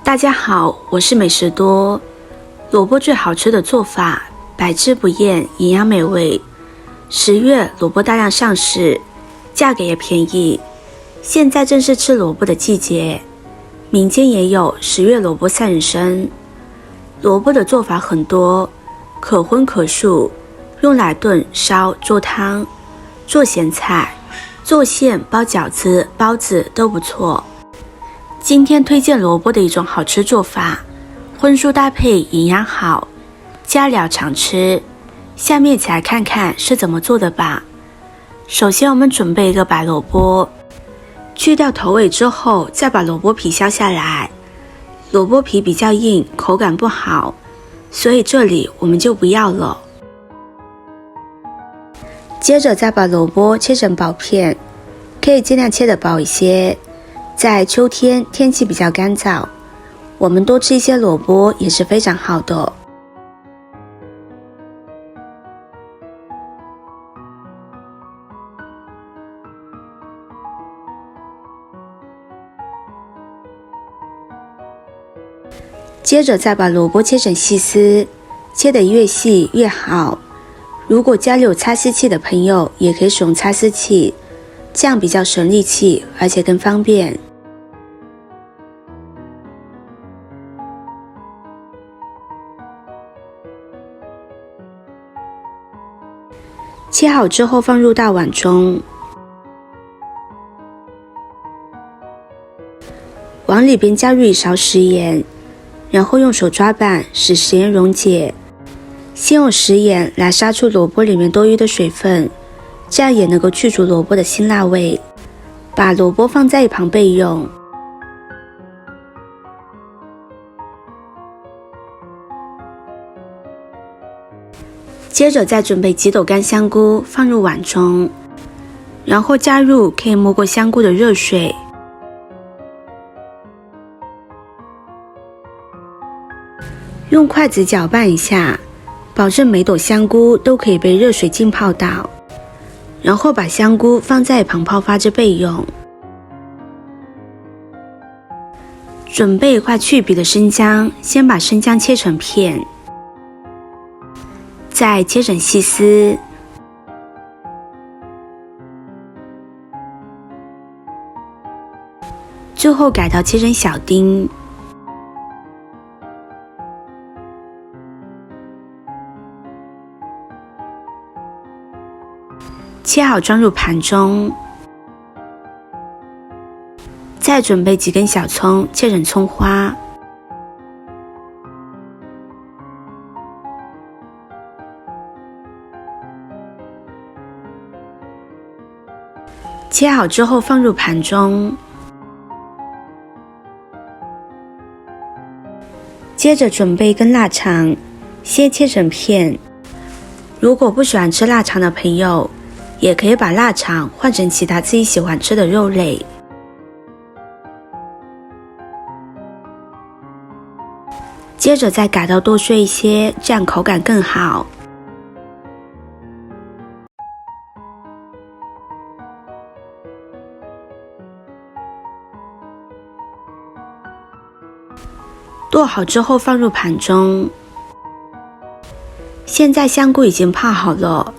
大家好，我是美食多。萝卜最好吃的做法，百吃不厌，营养美味。10月萝卜大量上市，价格也便宜。现在正是吃萝卜的季节，民间也有10月萝卜赛人参。萝卜的做法很多，可荤可素，用来炖、烧、做汤、做咸菜、做馅、包饺子、包子都不错。今天推荐萝卜的一种好吃做法，荤素搭配，营养好，加料常吃。下面一起来看看是怎么做的吧。首先我们准备一个白萝卜，去掉头尾之后，再把萝卜皮削下来。萝卜皮比较硬，口感不好，所以这里我们就不要了。接着再把萝卜切成薄片，可以尽量切得薄一些。在秋天天气比较干燥，我们多吃一些萝卜也是非常好的。接着再把萝卜切成细丝，切得越细越好。如果家里有擦丝器的朋友，也可以使用擦丝器，这样比较省力气，而且更方便。切好之后放入大碗中，碗里边加入1勺食盐，然后用手抓拌，使食盐溶解。先用食盐来杀出萝卜里面多余的水分，这样也能够去除萝卜的辛辣味。把萝卜放在一旁备用。接着再准备几斗干香菇放入碗中，然后加入可以没过香菇的热水，用筷子搅拌一下，保证每朵香菇都可以被热水浸泡到，然后把香菇放在一旁泡发着备用。准备一块去皮的生姜，先把生姜切成片，再切成细丝，最后改刀切成小丁。切好装入盘中，再准备几根小葱，切成葱花。切好之后放入盘中，接着准备一根腊肠，先切成片。如果不喜欢吃腊肠的朋友，也可以把腊肠换成其他自己喜欢吃的肉类。接着再改刀剁碎一些，这样口感更好。剁好之后放入盘中。现在香菇已经泡好了，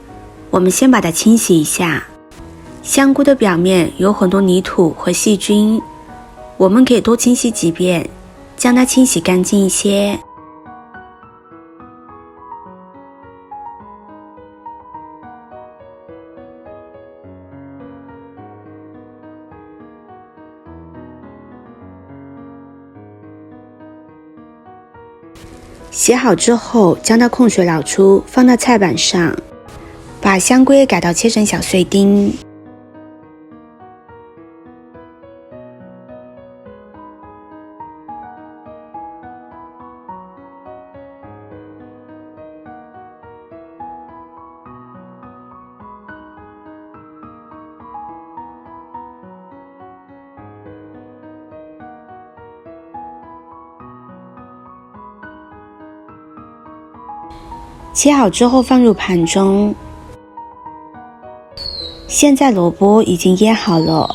我们先把它清洗一下。香菇的表面有很多泥土和细菌，我们可以多清洗几遍，将它清洗干净一些。洗好之后，将它控水捞出，放到菜板上，把香菇也改刀切成小碎丁。切好之后放入盘中。现在萝卜已经腌好了，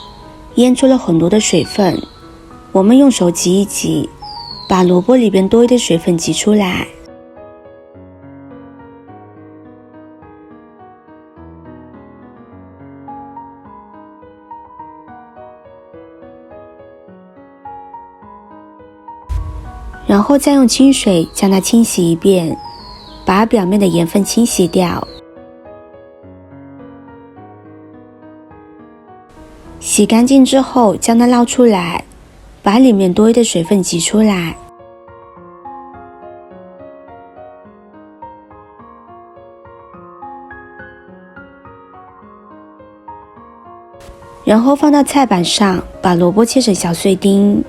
腌出了很多的水分，我们用手挤一挤，把萝卜里边多余的水分挤出来，然后再用清水将它清洗一遍，把表面的盐分清洗掉。洗干净之后将它捞出来，把里面多余的水分挤出来。然后放到菜板上，把萝卜切成小碎丁。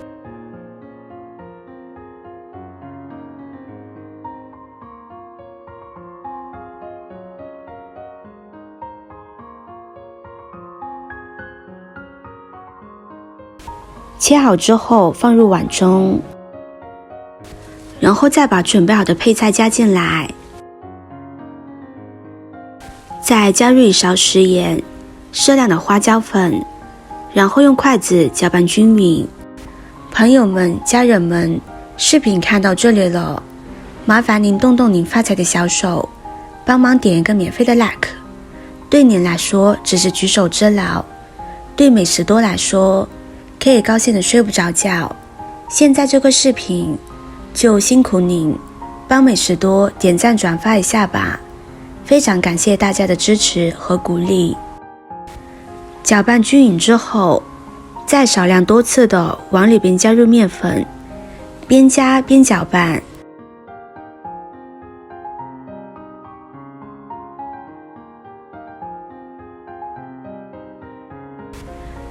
切好之后放入碗中，然后再把准备好的配菜加进来，再加入1勺食盐，适量的花椒粉，然后用筷子搅拌均匀。朋友们、家人们，视频看到这里了，麻烦您动动您发财的小手，帮忙点一个免费的 like， 对您来说只是举手之劳，对美食多来说可以高兴的睡不着觉。现在这个视频就辛苦您帮美食多点赞转发一下吧，非常感谢大家的支持和鼓励。搅拌均匀之后，再少量多次的往里边加入面粉，边加边搅拌。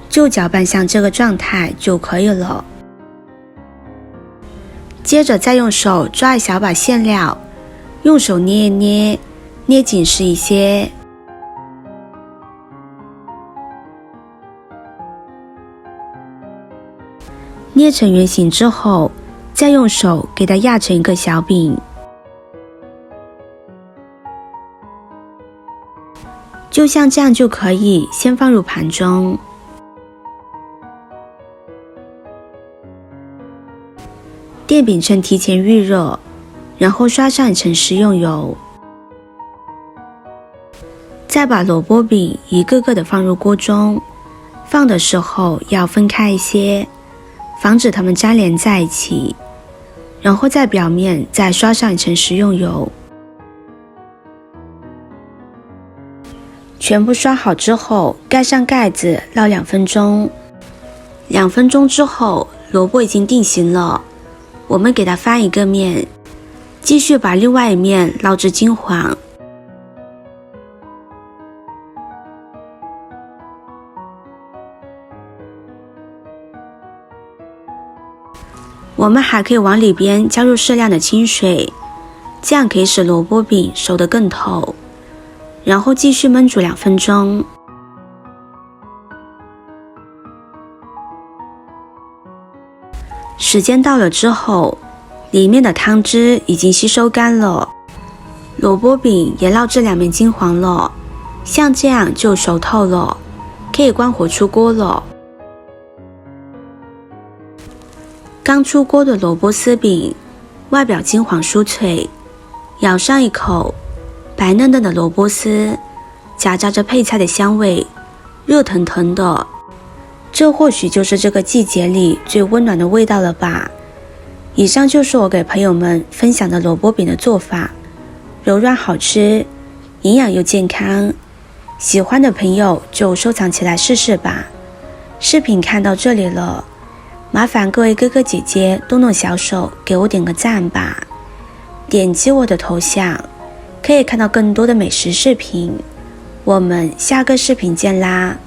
就搅拌像这个状态就可以了。接着再用手抓一小把馅料，用手捏一捏，捏紧实一些。捏成圆形之后，再用手给它压成一个小饼。就像这样就可以，先放入盘中。电饼趁提前预热，然后刷上一层食用油，再把萝卜饼一个个的放入锅中，放的时候要分开一些，防止它们粘连在一起，然后在表面再刷上一层食用油。全部刷好之后，盖上盖子烙2分钟。2分钟之后，萝卜已经定型了，我们给它翻一个面，继续把另外一面烙至金黄。我们还可以往里边加入适量的清水，这样可以使萝卜饼熟得更透，然后继续焖煮2分钟。时间到了之后，里面的汤汁已经吸收干了，萝卜饼也烙至2面金黄了，像这样就熟透了，可以关火出锅了。刚出锅的萝卜丝饼，外表金黄酥脆，咬上一口，白嫩嫩的萝卜丝，夹杂着配菜的香味，热腾腾的。这或许就是这个季节里最温暖的味道了吧。以上就是我给朋友们分享的萝卜饼的做法，柔软好吃，营养又健康。喜欢的朋友就收藏起来试试吧。视频看到这里了，麻烦各位哥哥姐姐动动小手给我点个赞吧。点击我的头像，可以看到更多的美食视频。我们下个视频见啦！